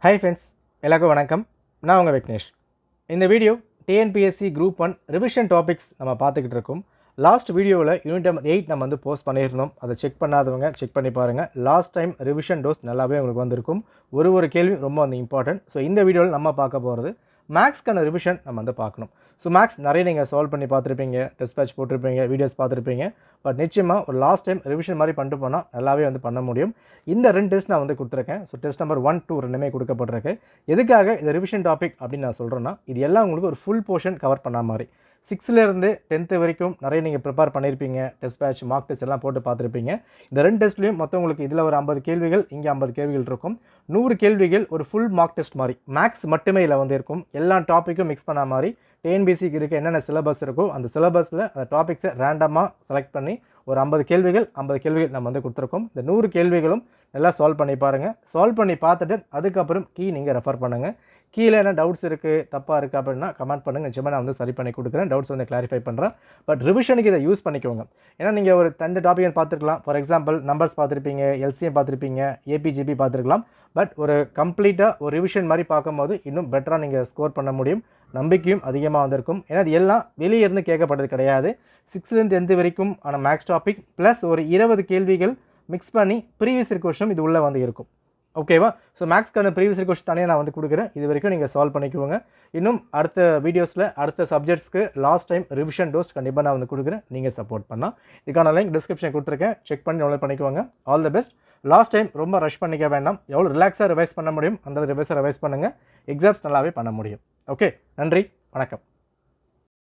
Hi friends, எல்லாருக்கும் வணக்கம். நான் உங்கள் விக்னேஷ். இந்த video TNPSC group 1 revision topics நம்ம பார்த்துக்கிட்டு இருக்கோம். லாஸ்ட் வீடியோவில் யூனிட் நம்பர் 8 நம்ம போஸ்ட் பண்ணியிருந்தோம். அதை செக் பண்ணாதவங்க செக் பண்ணி பாருங்கள். லாஸ்ட் டைம் ரிவிஷன் டோஸ் நல்லாவே உங்களுக்கு வந்திருக்கும். ஒரு கேள்வி ரொம்ப இம்பார்ட்டன்ட். ஸோ இந்த வீடியோவில் நம்ம பார்க்க போகிறது மேக்ஸ்க்கான ரிவிஷன் நம்ம பார்க்கணும். ஸோ மேக்ஸ் நிறைய நீங்கள் சால்வ் பண்ணி பார்த்துருப்பீங்க, டெஸ்ட் பேட்ச் போட்டிருப்பீங்க, வீடியோஸ் பார்த்துருப்பீங்க. பட் நிச்சயமாக ஒரு லாஸ்ட் டைம் ரிவிஷன் மாதிரி பண்ணிட்டு போனால் நல்லாவே பண்ண முடியும். இந்த 2 டெஸ்ட் நான் கொடுத்துருக்கேன். ஸோ டெஸ்ட் நம்பர் 1, 2 ரெண்டுமே கொடுக்கப்பட்டிருக்கு. எதுக்காக இந்த ரிவிஷன் டாபிக் அப்படின்னு நான் சொல்கிறேன்னா, இது எல்லாம் உங்களுக்கு ஒரு ஃபுல் போர்ஷன் கவர் பண்ண மாதிரி. 6லேருந்து 10th வரைக்கும் நிறைய நீங்கள் ப்ரிப்பேர் பண்ணியிருப்பீங்க. டெஸ்ட் பேட்ச், மார்க் டெஸ்ட் எல்லாம் போட்டு பார்த்துருப்பீங்க. இந்த 2 டெஸ்ட்லையும் மொத்தம் உங்களுக்கு இதில் ஒரு 50 கேள்விகள், இங்கே 50 கேள்விகள் இருக்கும். 100 கேள்விகள் ஒரு ஃபுல் மார்க் டெஸ்ட் மாதிரி. மேக்ஸ் மட்டுமே இதில் இருக்கும். எல்லா டாப்பிக்கும் மிக்ஸ் பண்ண மாதிரி டிஎன்பிஎஸ்சிக்கு இருக்க என்னென்ன சிலபஸ் இருக்கோ அந்த சிலபஸில் அந்த டாபிக்ஸை ரேண்டமாக செலக்ட் பண்ணி ஒரு 50 கேள்விகள் நம்ம கொடுத்துருக்கோம். இந்த 100 கேள்விகளும் நல்லா சால்வ் பண்ணி பாருங்கள். சால்வ் பண்ணி பார்த்துட்டு அதுக்கப்புறம் நீங்கள் ரெஃபர் பண்ணுங்கள். கீழே என்ன டவுட்ஸ் இருக்குது, தப்பாக இருக்குது அப்படின்னா கமெண்ட் பண்ணுங்கள். நிச்சயமாக நான் சரி பண்ணி கொடுக்குறேன். டவுட்ஸ் கிளாரிஃபை பண்ணுறேன். பட் ரிவிஷனுக்கு இதை யூஸ் பண்ணிக்கோங்க. ஏன்னா நீங்கள் ஒரு 2 டாபிக் பார்த்துருக்கலாம். ஃபார் எக்ஸாம்பிள் நம்பர்ஸ் பார்த்துருப்பீங்க, எல்சிஎம் பார்த்துருப்பீங்க, ஏபிஜிபி பார்த்துருக்கலாம். பட் ஒரு கம்ப்ளீட்டாக ஒரு ரிவிஷன் மாதிரி பார்க்கும்போது இன்னும் பெட்டராக நீங்கள் ஸ்கோர் பண்ண முடியும். நம்பிக்கையும் அதிகமாக வந்திருக்கும். ஏன்னா அது எல்லாம் வெளியே இருந்து கேட்கப்பட்டது கிடையாது. 6லேருந்து 10th வரைக்கும் ஆன மேக்ஸ் டாபிக் ப்ளஸ் ஒரு 20 கேள்விகள் மிக்ஸ் பண்ணி ப்ரீவியஸ் இயர் கொஸ்டின் இது உள்ளே இருக்கும். ஓகேவா? ஸோ மேக்ஸ்க்கான ப்ரீவியஸ் இயர் கொஸ்டின் தனியாக நான் கொடுக்குறேன். இது வரைக்கும் நீங்கள் சால்வ் பண்ணிக்குவோங்க. இன்னும் அடுத்த வீடியோஸில் அடுத்த சப்ஜெக்ட்ஸ்க்கு லாஸ்ட் டைம் ரிவிஷன் டோஸ் கண்டிப்பாக நான் கொடுக்குறேன். நீங்கள் சப்போர்ட் பண்ணால் இதுக்கான லிங்க் டிஸ்கிரிப்ஷன் கொடுத்துருக்கேன். செக் பண்ணி டவுன்லோட் பண்ணிக்குவாங்க. All the best. Last time ரொம்ப ரஷ் பண்ணிக்க வேண்டாம். எவ்வளோ ரிலாக்ஸாக ரிவைஸ் பண்ண முடியும் அந்த ரிவைஸ் பண்ணுங்கள். எக்ஸாம்ஸ் நல்லாவே பண்ண முடியும். ஓகே, நன்றி, வணக்கம்.